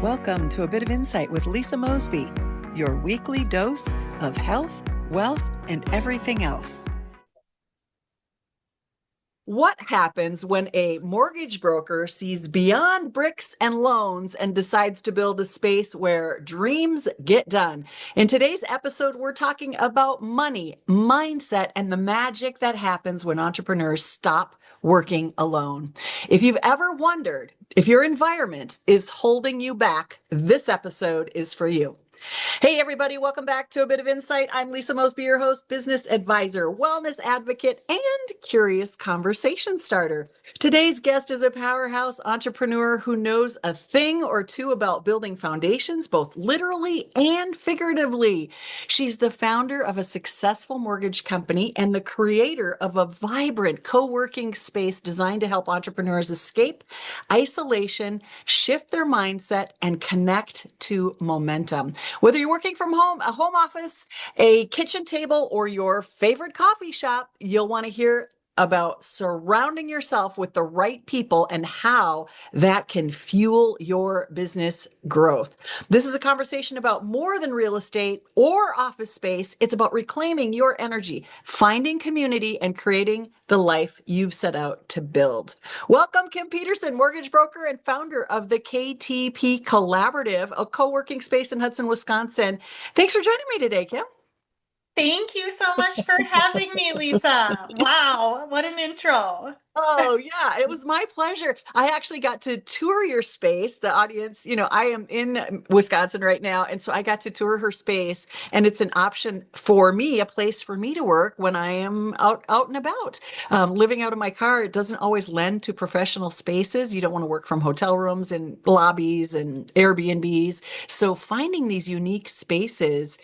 Welcome to A Bit of Insight with Lisa Mosbey, your weekly dose of health, wealth, and everything else. What happens when a mortgage broker sees beyond bricks and loans and decides to build a space where dreams get done? In today's episode, we're talking about money, mindset, and the magic that happens when entrepreneurs stop working alone. If you've ever wondered if your environment is holding you back, this episode is for you. Hey, everybody, welcome back to A Bit of Insight. I'm Lisa Mosbey, your host, business advisor, wellness advocate, and curious conversation starter. Today's guest is a powerhouse entrepreneur who knows a thing or two about building foundations, both literally and figuratively. She's the founder of a successful mortgage company and the creator of a vibrant co-working space designed to help entrepreneurs escape isolation, shift their mindset, and connect to momentum. Whether you're working from home, a home office, a kitchen table, or your favorite coffee shop, you'll want to hear about surrounding yourself with the right people and how that can fuel your business growth. This is a conversation about more than real estate or office space. It's about reclaiming your energy, finding community, and creating the life you've set out to build. Welcome, Kim Peterson, mortgage broker and founder of the KTP Collaborative, a co-working space in Hudson, Wisconsin. Thanks for joining me today, Kim. Thank you so much for having me, Lisa. Wow, what an intro. Oh, yeah, it was my pleasure. I actually got to tour your space. The audience, I am in Wisconsin right now. And so I got to tour her space. And it's an option for me, a place for me to work when I am out and about. Living out of my car, it doesn't always lend to professional spaces. You don't want to work from hotel rooms and lobbies and Airbnbs. So finding these unique spaces,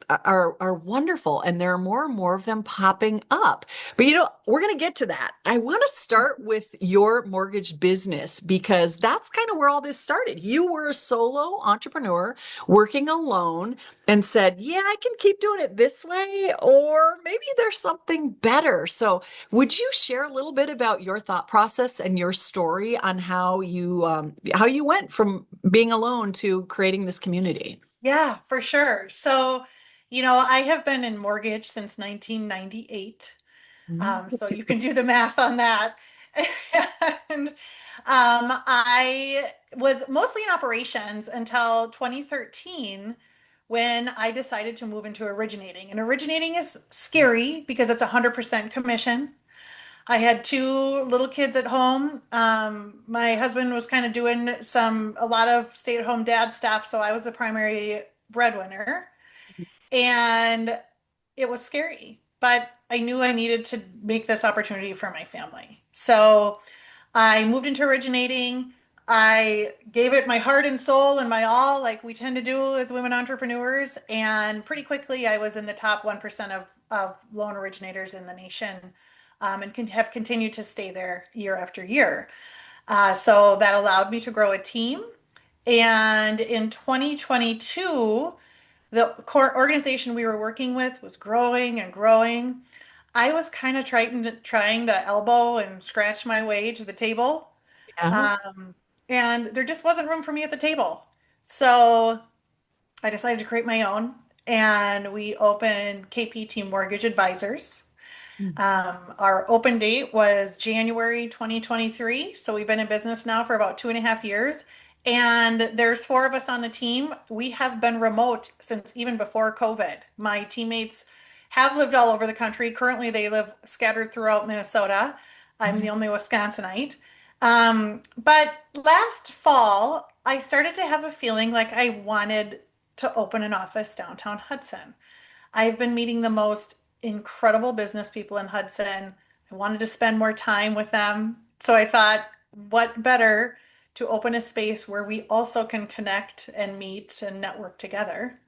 are wonderful, and there are more and more of them popping up. But we're going to get to that. I want to start with your mortgage business because that's kind of where all this started. You were a solo entrepreneur working alone and said, yeah, I can keep doing it this way, or maybe there's something better. So would you share a little bit about your thought process and your story on how you went from being alone to creating this community? Yeah, for sure. So, I have been in mortgage since 1998. So you can do the math on that. And I was mostly in operations until 2013 when I decided to move into originating. And originating is scary because it's 100% commission. I had two little kids at home. My husband was kind of doing a lot of stay-at-home dad stuff, so I was the primary breadwinner. And it was scary, but I knew I needed to make this opportunity for my family. So I moved into originating. I gave it my heart and soul and my all, like we tend to do as women entrepreneurs. And pretty quickly, I was in the top 1% of loan originators in the nation, and have continued to stay there year after year. So that allowed me to grow a team. And in 2022, the core organization we were working with was growing and growing. I was kind of trying to elbow and scratch my way to the table. Yeah. And there just wasn't room for me at the table. So I decided to create my own, and we opened KPT Mortgage Advisors. Our open date was January 2023. So we've been in business now for about 2.5 years. And there's four of us on the team. We have been remote since even before COVID. My teammates have lived all over the country. Currently, they live scattered throughout Minnesota. I'm the only Wisconsinite. But last fall, I started to have a feeling like I wanted to open an office downtown Hudson. I've been meeting the most incredible business people in Hudson. I wanted to spend more time with them. So I thought, what better to open a space where we also can connect and meet and network together.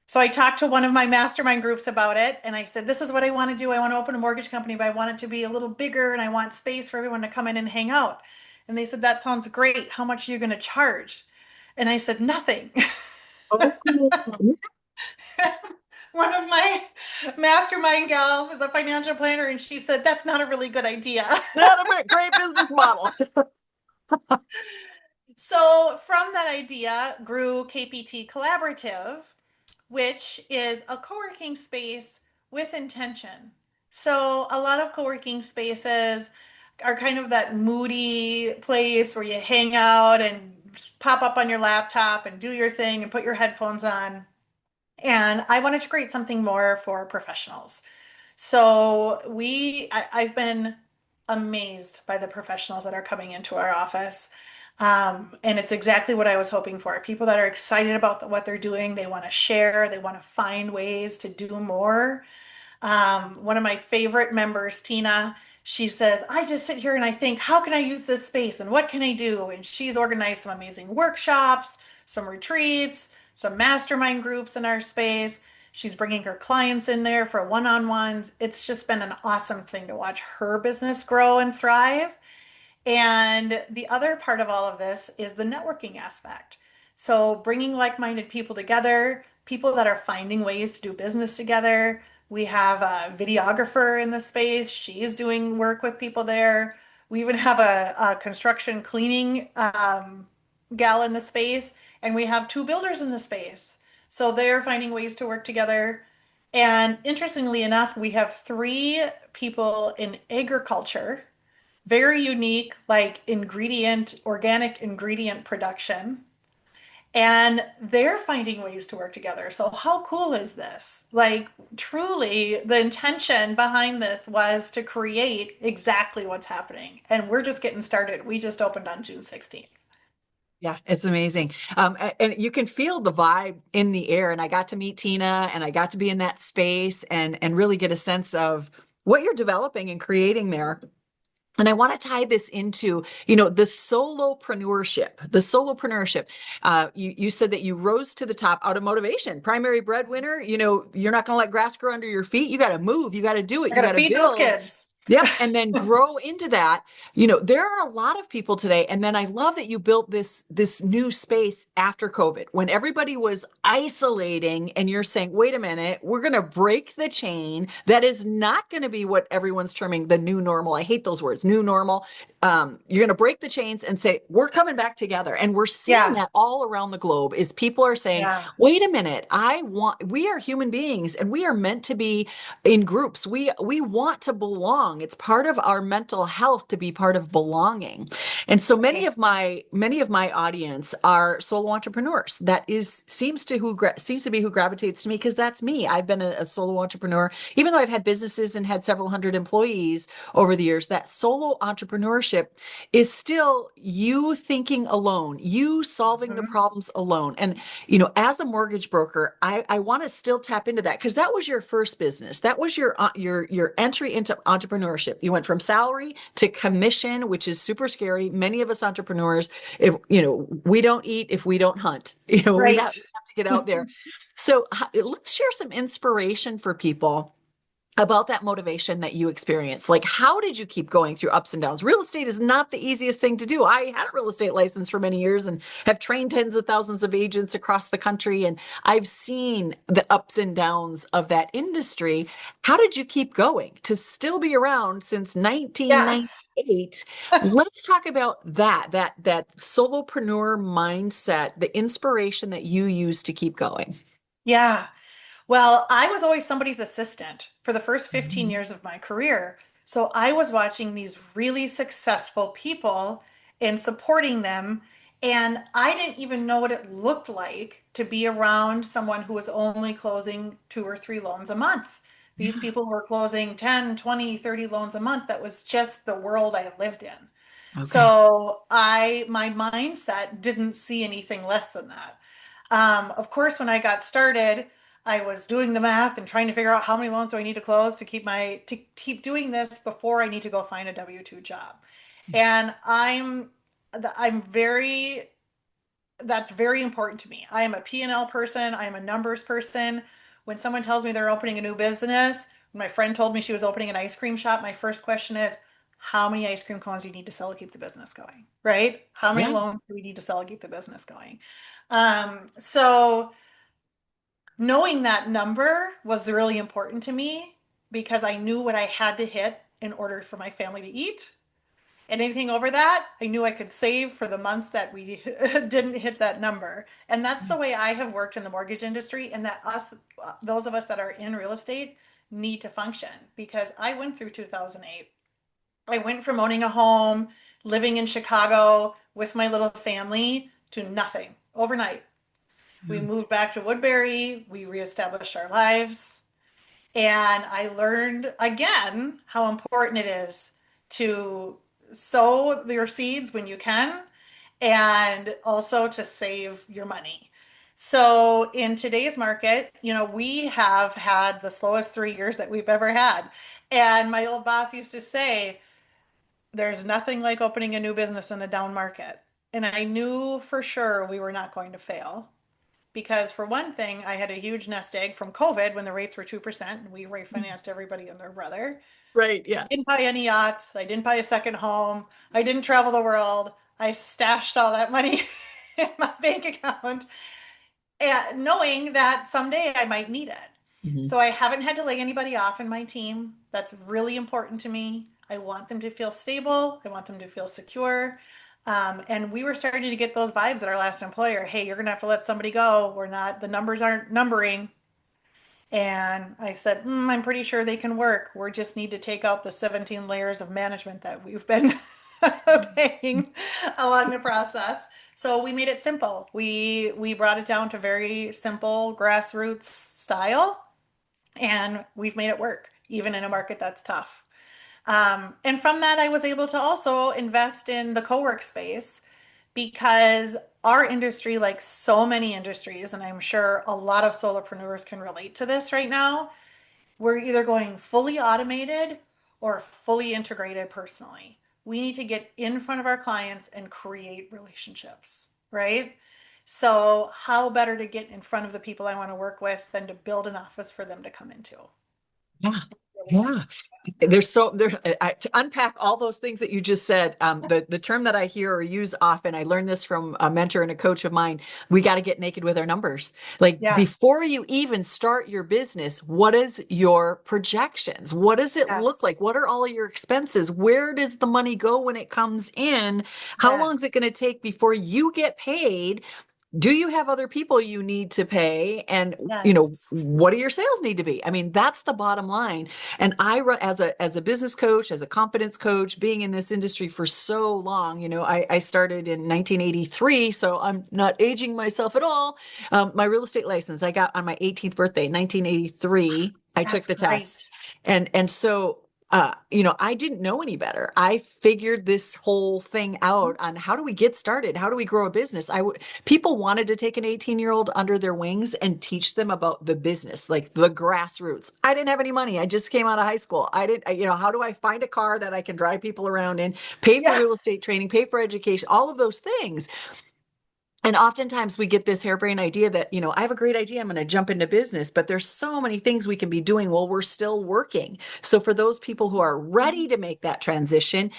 So I talked to one of my mastermind groups about it, and I said, this is what I want to do. I want to open a mortgage company, but I want it to be a little bigger, and I want space for everyone to come in and hang out. And they said, that sounds great. How much are you going to charge? And I said, nothing. One of my mastermind gals is a financial planner, and she said, that's not a really good idea. Not a great business model. So from that idea grew KPT Collaborative, which is a co-working space with intention. So a lot of co-working spaces are kind of that moody place where you hang out and pop up on your laptop and do your thing and put your headphones on. And I wanted to create something more for professionals. So I've been amazed by the professionals that are coming into our office. And it's exactly what I was hoping for. People that are excited about what they're doing, they want to share, they want to find ways to do more. One of my favorite members, Tina, she says, I just sit here and I think, how can I use this space and what can I do? And she's organized some amazing workshops, some retreats, some mastermind groups in our space. She's bringing her clients in there for one-on-ones. It's just been an awesome thing to watch her business grow and thrive. And the other part of all of this is the networking aspect. So bringing like-minded people together, people that are finding ways to do business together. We have a videographer in the space. She's doing work with people there. We even have a construction cleaning gal in the space, and we have two builders in the space. So they're finding ways to work together. And interestingly enough, we have three people in agriculture, very unique, like organic ingredient production. And they're finding ways to work together. So, how cool is this? Like, truly, the intention behind this was to create exactly what's happening. And we're just getting started. We just opened on June 16th. Yeah, it's amazing. And you can feel the vibe in the air. And I got to meet Tina and I got to be in that space and really get a sense of what you're developing and creating there. And I want to tie this into, the solopreneurship, you said that you rose to the top out of motivation, primary breadwinner, you're not going to let grass grow under your feet. You got to move, you got to do it, I you got got to to feed those build. kids. Yep. And then grow into that. There are a lot of people today. And then I love that you built this new space after COVID when everybody was isolating and you're saying, wait a minute, we're going to break the chain. That is not going to be what everyone's terming the new normal. I hate those words, new normal. You're going to break the chains and say, we're coming back together. And we're seeing Yeah. that all around the globe is people are saying, Yeah. wait a minute, we are human beings and we are meant to be in groups. We want to belong. It's part of our mental health to be part of belonging. And so Right. many of my audience are solo entrepreneurs. That seems to be who gravitates to me because that's me. I've been a solo entrepreneur, even though I've had businesses and had several hundred employees over the years. That solo entrepreneurship is still you thinking alone, you solving the Mhm. problems alone. And as a mortgage broker, I want to still tap into that because that was your first business. That was your entry into entrepreneurship. You went from salary to commission, which is super scary. Many of us entrepreneurs, if we don't eat if we don't hunt. Right. We have to get out there. So let's share some inspiration for people about that motivation that you experience. Like, how did you keep going through ups and downs? Real estate is not the easiest thing to do. I had a real estate license for many years and have trained tens of thousands of agents across the country. And I've seen the ups and downs of that industry. How did you keep going to still be around since Yeah. 1998? Let's talk about that solopreneur mindset, the inspiration that you use to keep going. Yeah. Well, I was always somebody's assistant for the first 15 Mhm. years of my career. So I was watching these really successful people and supporting them. And I didn't even know what it looked like to be around someone who was only closing 2 or 3 loans a month. These Yeah. people were closing 10, 20, 30 loans a month. That was just the world I lived in. Okay. So my mindset didn't see anything less than that. Of course, when I got started, I was doing the math and trying to figure out how many loans do I need to close to keep doing this before I need to go find a W-2 job. And I'm very that's very important to me. I am a P&L person, I am a numbers person. When someone tells me they're opening a new business, when my friend told me she was opening an ice cream shop, my first question is, how many ice cream cones do you need to sell to keep the business going? Right? How many Yeah. loans do we need to sell to keep the business going? So knowing that number was really important to me because I knew what I had to hit in order for my family to eat. And anything over that, I knew I could save for the months that we didn't hit that number. And that's the way I have worked in the mortgage industry, and that those of us that are in real estate need to function because I went through 2008. I went from owning a home, living in Chicago with my little family to nothing overnight. We moved back to Woodbury, we reestablished our lives, and I learned again how important it is to sow your seeds when you can and also to save your money. So in today's market, we have had the slowest 3 years that we've ever had. And my old boss used to say, there's nothing like opening a new business in a down market. And I knew for sure we were not going to fail. Because for one thing, I had a huge nest egg from COVID when the rates were 2% and we refinanced everybody and their brother. Right. I Yeah. didn't buy any yachts. I didn't buy a second home. I didn't travel the world. I stashed all that money in my bank account, and knowing that someday I might need it. Mhm. So I haven't had to lay anybody off in my team. That's really important to me. I want them to feel stable. I want them to feel secure. And we were starting to get those vibes at our last employer. Hey, you're going to have to let somebody go. We're not, the numbers aren't numbering. And I said, I'm pretty sure they can work. We just need to take out the 17 layers of management that we've been paying along the process. So we made it simple. We brought it down to very simple grassroots style, and we've made it work, even in a market that's tough. And from that, I was able to also invest in the co-work space because our industry, like so many industries, and I'm sure a lot of solopreneurs can relate to this right now, we're either going fully automated or fully integrated personally. We need to get in front of our clients and create relationships, right? So, how better to get in front of the people I want to work with than to build an office for them to come into? Yeah. Really like Yeah. There's so there to unpack all those things that you just said. The term that I hear or use often, I learned this from a mentor and a coach of mine. We got to get naked with our numbers. Like yeah, before you even start your business, what is your projections? What does it look yes, like? What are all of your expenses? Where does the money go when it comes in? How long yes, is it going to take before you get paid? Do you have other people you need to pay? And yes, what do your sales need to be? I mean, that's the bottom line. And I run as a business coach, as a confidence coach, being in this industry for so long. I started in 1983, so I'm not aging myself at all. My real estate license I got on my 18th birthday, 1983. I took that's the test, great. and so I didn't know any better. I figured this whole thing out on how do we get started? How do we grow a business? People wanted to take an 18-year-old under their wings and teach them about the business, like the grassroots. I didn't have any money. I just came out of high school. How do I find a car that I can drive people around in, pay for Yeah, real estate training, pay for education, all of those things. And oftentimes we get this harebrained idea that, I have a great idea. I'm going to jump into business, but there's so many things we can be doing while we're still working. So for those people who are ready to make that transition,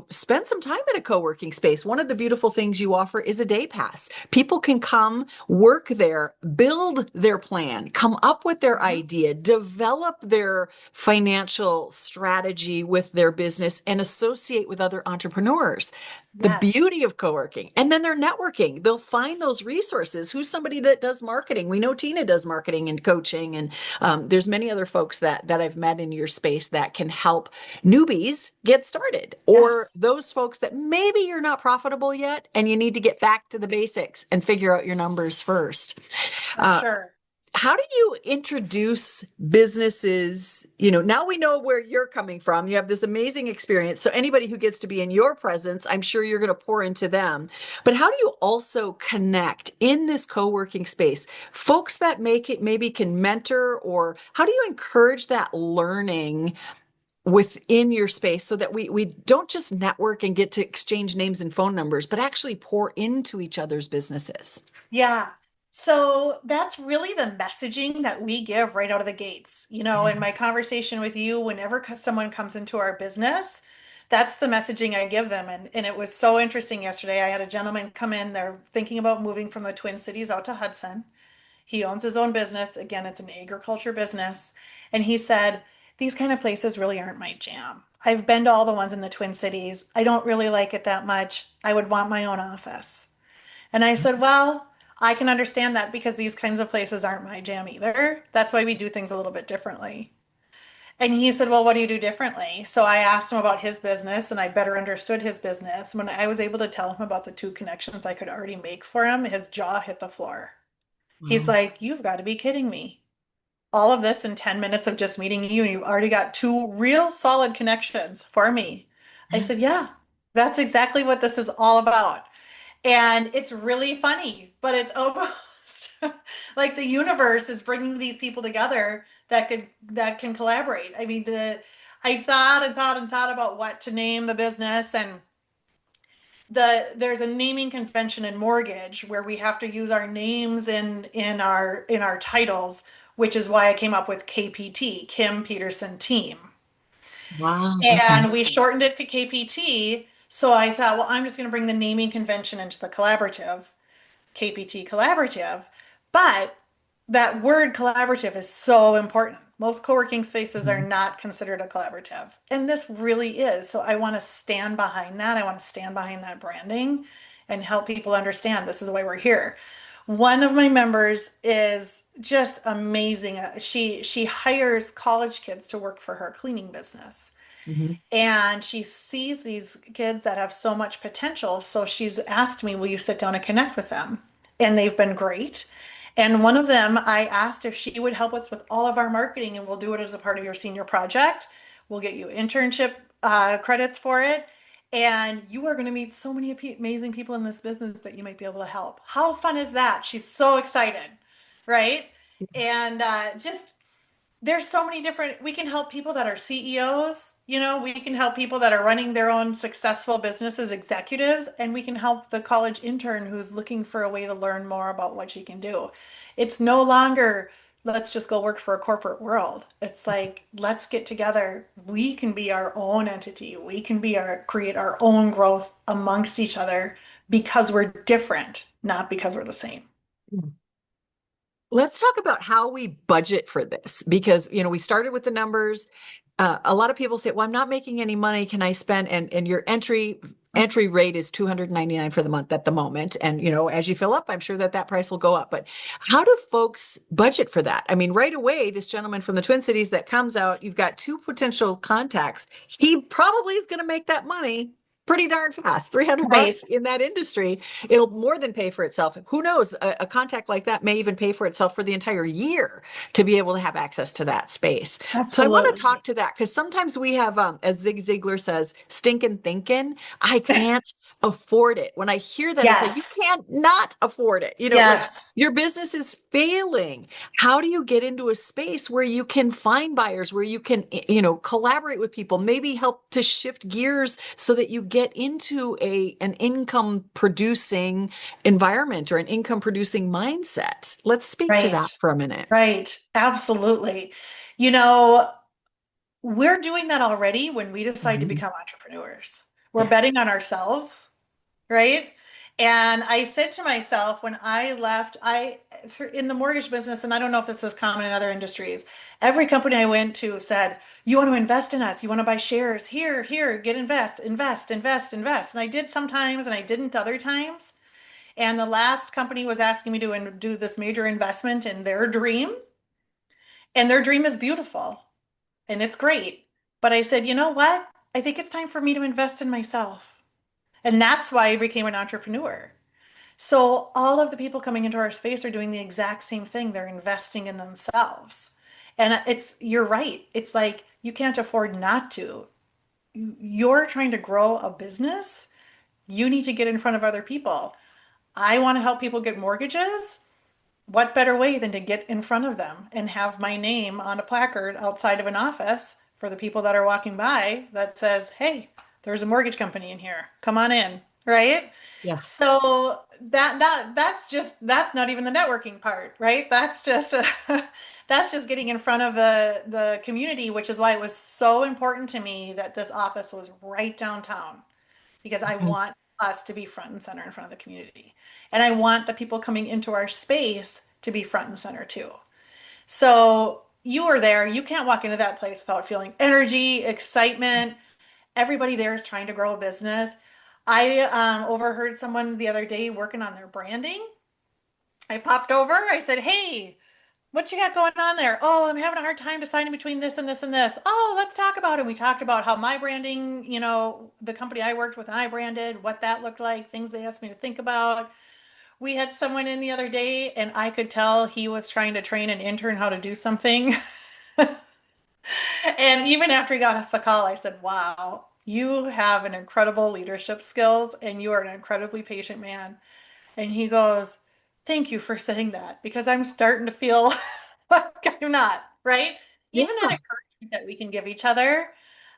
spend some time in a co-working space. One of the beautiful things you offer is a day pass. People can come work there, build their plan, come up with their mhm, idea, develop their financial strategy with their business and associate with other entrepreneurs. The yes, beauty of co-working. And then they're networking. They'll find those resources. Who's somebody that does marketing? We know Tina does marketing and coaching, and there's many other folks that I've met in your space that can help newbies get started, or yes, those folks that maybe you're not profitable yet and you need to get back to the basics and figure out your numbers first. for Uh, sure. how do you introduce businesses? Now we know where you're coming from. You have this amazing experience. So anybody who gets to be in your presence, I'm sure you're going to pour into them. But how do you also connect in this co-working space? Folks that make it maybe can mentor, or how do you encourage that learning within your space so that we don't just network and get to exchange names and phone numbers, but actually pour into each other's businesses? Yeah. So that's really the messaging that we give right out of the gates. In my conversation with you, whenever someone comes into our business, that's the messaging I give them. And it was so interesting yesterday. I had a gentleman come in, they're thinking about moving from the Twin Cities out to Hudson. He owns his own business. Again, it's an agriculture business. And he said, these kind of places really aren't my jam. I've been to all the ones in the Twin Cities. I don't really like it that much. I would want my own office. And I said, well, I can understand that because these kinds of places aren't my jam either. That's why we do things a little bit differently. And he said, well, what do you do differently? So I asked him about his business and I better understood his business. When I was able to tell him about the two connections I could already make for him, his jaw hit the floor. He's Wow. like, you've got to be kidding me. All of this in 10 minutes of just meeting you, and you've already got two real solid connections for me. I said, yeah, that's exactly what this is all about. And it's really funny, but it's almost like the universe is bringing these people together that can collaborate. I mean, I thought and thought and thought about what to name the business, and there's a naming convention in mortgage where we have to use our names in our titles, which is why I came up with KPT, Kim Peterson Team. Wow. Okay. And we shortened it to KPT. So I thought, well, I'm just going to bring the naming convention into the collaborative. KPT collaborative. But that word collaborative is so important. Most co-working spaces are Mhm. not considered a collaborative. And this really is. So I want to stand behind that. I want to stand behind that branding and help people understand this is why we're here. One of my members is just amazing. She hires college kids to work for her cleaning business. Mhm. And she sees these kids that have so much potential. So she's asked me, will you sit down and connect with them? And they've been great. And one of them, I asked if she would help us with all of our marketing, and we'll do it as a part of your senior project. We'll get you internship credits for it. And you are going to meet so many amazing people in this business that you might be able to help. How fun is that? She's so excited, right? And just there's so many different, we can help people that are CEOs, we can help people that are running their own successful businesses, executives, and we can help the college intern who's looking for a way to learn more about what she can do. It's no longer, let's just go work for a corporate world. It's like, let's get together. We can be our own entity. We can create our own growth amongst each other because we're different, not because we're the same. Let's talk about how we budget for this because, we started with the numbers. A lot of people say, well, I'm not making any money. Can I spend? And your entry rate is 299 for the month at the moment. And, as you fill up, I'm sure that price will go up. But how do folks budget for that? I mean, right away, this gentleman from the Twin Cities that comes out, you've got two potential contacts. He probably is going to make that money pretty darn fast. 300 Right. bucks in that industry, it'll more than pay for itself. Who knows? A contact like that may even pay for itself for the entire year to be able to have access to that space. So I want to Absolutely. talk to that because sometimes we have, as Zig Ziglar says, stinking thinking. I can't afford it. When I hear that, it's like, you Yes. can't not afford it. Like Yes. your business is failing. How do you get into a space where you can find buyers, where you can, collaborate with people, maybe help to shift gears so that you get into an income producing environment or an income producing mindset? Let's speak to that Right. for a minute. Right. Absolutely. You know, we're doing that already when we decide to Mhm. become entrepreneurs. We're Yeah. betting on ourselves, right? And I said to myself when I left, in the mortgage business, and I don't know if this is common in other industries, every company I went to said, you want to invest in us, you want to buy shares, here, get invest. And I did sometimes and I didn't other times. And the last company was asking me to do this major investment in their dream. And their dream is beautiful and it's great. But I said, you know what? I think it's time for me to invest in myself. And that's why I became an entrepreneur. So all of the people coming into our space are doing the exact same thing. They're investing in themselves. And you're right. It's like you can't afford not to. You're trying to grow a business. You need to get in front of other people. I want to help people get mortgages. What better way than to get in front of them and have my name on a placard outside of an office for the people that are walking by that says, hey, there's a mortgage company in here. Come on in, right? Yeah. So that's not even the networking part, right? That's just that's just getting in front of the community, which is why it was so important to me that this office was right downtown because I Mhm. want us to be front and center in front of the community. And I want the people coming into our space to be front and center too. So, you are there. You can't walk into that place without feeling energy, excitement. Everybody there is trying to grow a business. I overheard someone the other day working on their branding. I popped over. I said, "Hey, what you got going on there?" "Oh, I'm having a hard time deciding between this and this and this." "Oh, let's talk about it." We talked about how my branding, the company I worked with and I branded, what that looked like, things they asked me to think about. We had someone in the other day, and I could tell he was trying to train an intern how to do something. And even after he got off the call, I said, "Wow, you have an incredible leadership skills and you are an incredibly patient man." And he goes, "Thank you for saying that because I'm starting to feel like I'm not," right? Even that Yeah. encouragement that we can give each other,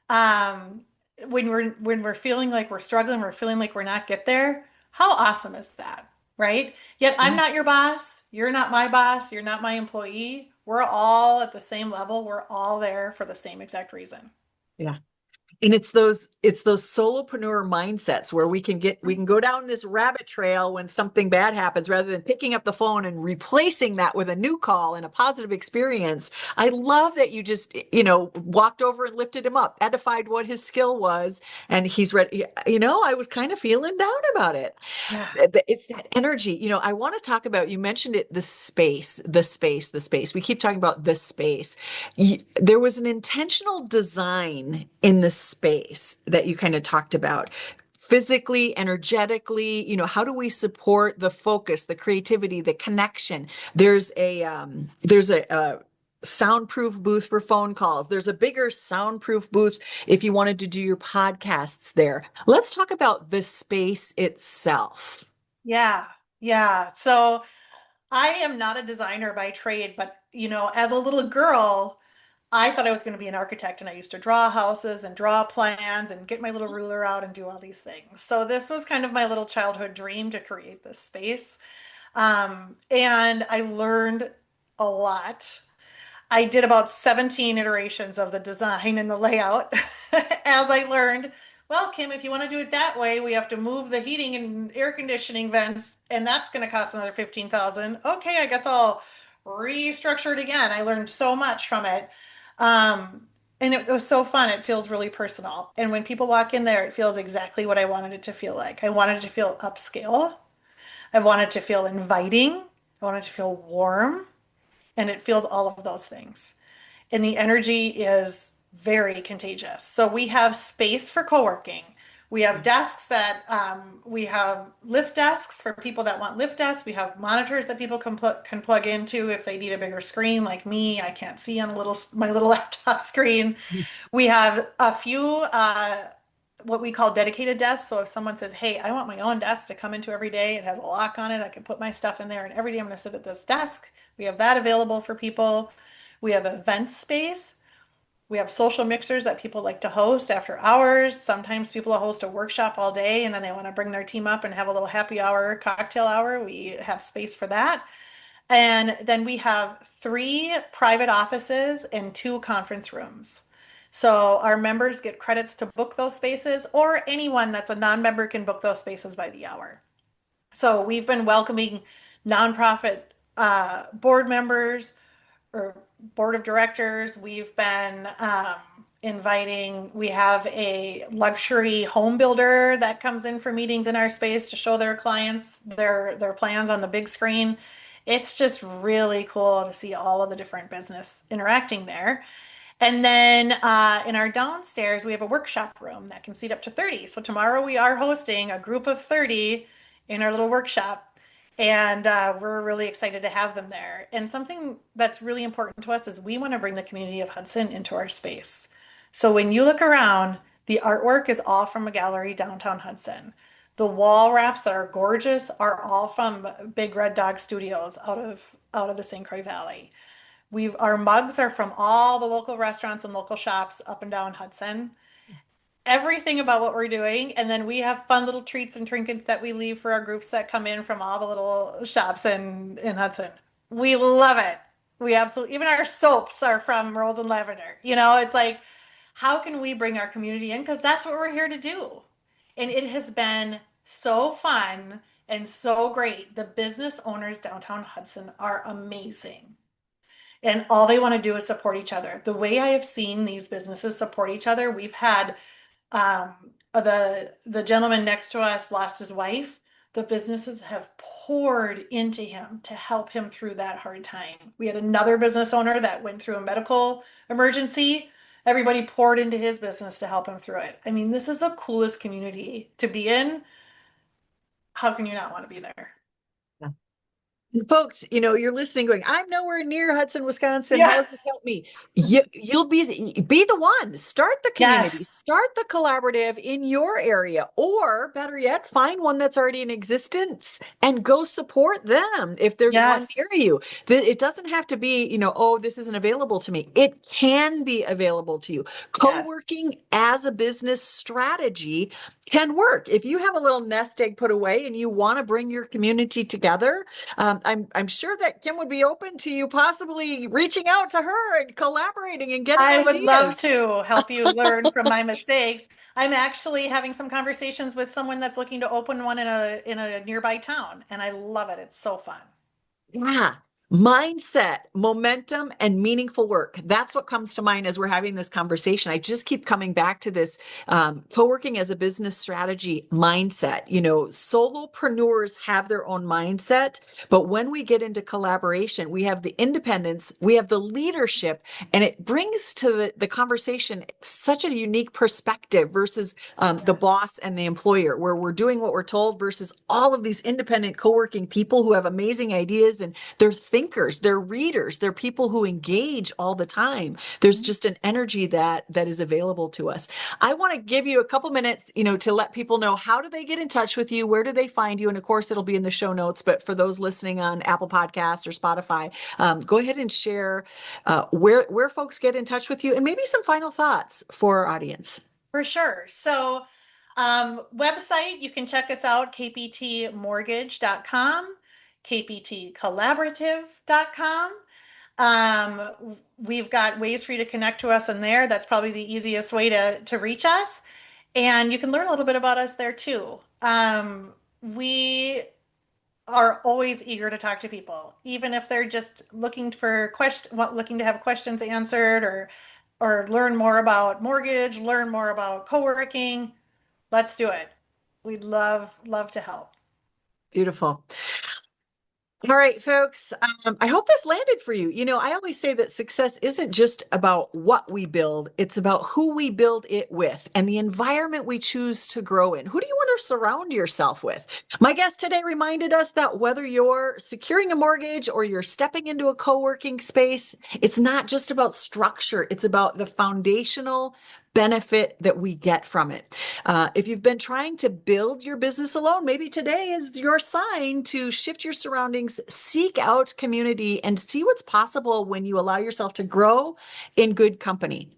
um, when we're feeling like we're struggling, we're feeling like we're not get there. How awesome is that, right? Yet I'm Yeah. not your boss. You're not my boss. You're not my employee. We're all at the same level. We're all there for the same exact reason. Yeah. And it's those solopreneur mindsets where we can go down this rabbit trail when something bad happens rather than picking up the phone and replacing that with a new call and a positive experience. I love that you just, walked over and lifted him up, edified what his skill was, and he's ready. I was kind of feeling down about it. Yeah. It's that energy. I want to talk about, you mentioned it, the space. We keep talking about the space. There was an intentional design in the space that you kind of talked about. Physically, energetically, how do we support the focus, the creativity, the connection? There's a soundproof booth for phone calls. There's a bigger soundproof booth if you wanted to do your podcasts there. Let's talk about the space itself. Yeah. Yeah. So I am not a designer by trade, but as a little girl, I thought I was going to be an architect and I used to draw houses and draw plans and get my little ruler out and do all these things. So this was kind of my little childhood dream to create this space. And I learned a lot. I did about 17 iterations of the design and the layout as I learned. Well, Kim, if you want to do it that way, we have to move the heating and air conditioning vents, and that's going to cost another 15,000. Okay, I guess I'll restructure it again. I learned so much from it. Um, and it was so fun. It feels really personal. And when people walk in there, it feels exactly what I wanted it to feel like. I wanted it to feel upscale. I wanted it to feel inviting. I wanted it to feel warm. And it feels all of those things, and the energy is very contagious. So we have space for co-working. We have desks that we have lift desks for people that want lift desks. We have monitors that people can plug into if they need a bigger screen, like me. I can't see on my little laptop screen. We have a few what we call dedicated desks. So if someone says, "Hey, I want my own desk to come into every day, it has a lock on it, I can put my stuff in there, and every day I'm going to sit at this desk," we have that available for people. We have event space. We have social mixers that people like to host after hours. Sometimes people host a workshop all day and then they want to bring their team up and have a little happy hour, cocktail hour. We have space for that. And then we have 3 private offices and 2 conference rooms. So our members get credits to book those spaces, or anyone that's a non-member can book those spaces by the hour. So we've been welcoming nonprofit board members or board of directors. We've been inviting, we have a luxury home builder that comes in for meetings in our space to show their clients their plans on the big screen. It's just really cool to see all of the different business interacting there. And then in our downstairs, we have a workshop room that can seat up to 30. So tomorrow we are hosting a group of 30 in our little workshop. And we're really excited to have them there. And something that's really important to us is we want to bring the community of Hudson into our space. So when you look around, the artwork is all from a gallery downtown Hudson. The wall wraps that are gorgeous are all from Big Red Dog Studios out of the St. Croix Valley. Our mugs are from all the local restaurants and local shops up and down Hudson. Everything about what we're doing, and then we have fun little treats and trinkets that we leave for our groups that come in from all the little shops in Hudson. We love it. We absolutely, even our soaps are from Rose and Lavender. It's like, how can we bring our community in? Because that's what we're here to do. And it has been so fun and so great. The business owners downtown Hudson are amazing. and all they want to do is support each other. The way I have seen these businesses support each other, we've had um, the gentleman next to us lost his wife. The businesses have poured into him to help him through that hard time. We had another business owner that went through a medical emergency. Everybody poured into his business to help him through it. I mean, this is the coolest community to be in. How can you not want to be there? Folks, you're listening going, I'm nowhere near Hudson, Wisconsin. How Yeah. does this help me? You'll be the one. Start the community, Yes. start the collaborative in your area, or better yet, find one that's already in existence and go support them if there's one near Yes. you. It doesn't have to be, oh, this isn't available to me. It can be available to you. Yeah. Co-working as a business strategy can work. If you have a little nest egg put away and you want to bring your community together, I'm sure that Kim would be open to you possibly reaching out to her and collaborating and getting I would love ideas. to help you learn from my mistakes. I'm actually having some conversations with someone that's looking to open one in a nearby town, and I love it. It's so fun. Yeah. Mindset, momentum, and meaningful work. That's what comes to mind as we're having this conversation. I just keep coming back to this co-working as a business strategy mindset. Solopreneurs have their own mindset, but when we get into collaboration, we have the independence, we have the leadership, and it brings to the conversation such a unique perspective versus the boss and the employer, where we're doing what we're told versus all of these independent co-working people who have amazing ideas and they're thinkers, they're readers, they're people who engage all the time. There's just an energy that is available to us. I want to give you a couple minutes, to let people know, how do they get in touch with you? Where do they find you? And of course, it'll be in the show notes, but for those listening on Apple Podcasts or Spotify, go ahead and share where folks get in touch with you and maybe some final thoughts for our audience. For sure. So, website, you can check us out, kptmortgage.com, kptcollaborative.com. We've got ways for you to connect to us in there. That's probably the easiest way to reach us. And you can learn a little bit about us there too. We are always eager to talk to people, even if they're just looking looking to have questions answered or learn more about mortgage, learn more about co-working. Let's do it. We'd love to help. Beautiful. All right, folks. I hope this landed for you. I always say that success isn't just about what we build, it's about who we build it with and the environment we choose to grow in. Who do you want to surround yourself with? My guest today reminded us that whether you're securing a mortgage or you're stepping into a co-working space, it's not just about structure, it's about the foundational benefit that we get from it. If you've been trying to build your business alone, maybe today is your sign to shift your surroundings, seek out community, and see what's possible when you allow yourself to grow in good company.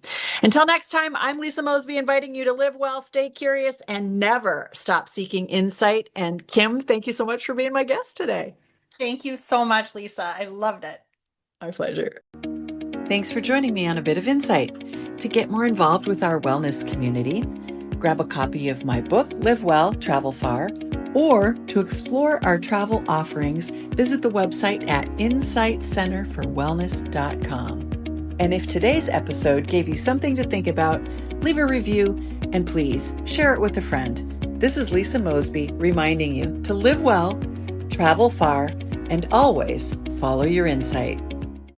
Until next time, I'm Lisa Mosbey, inviting you to live well, stay curious, and never stop seeking insight. And Kim, thank you so much for being my guest today. Thank you so much, Lisa. I loved it. My pleasure. Thanks for joining me on A Bit of Insight. To get more involved with our wellness community, grab a copy of my book, Live Well, Travel Far, or to explore our travel offerings, visit the website at insightcenterforwellness.com. And if today's episode gave you something to think about, leave a review and please share it with a friend. This is Lisa Mosbey reminding you to live well, travel far, and always follow your insight.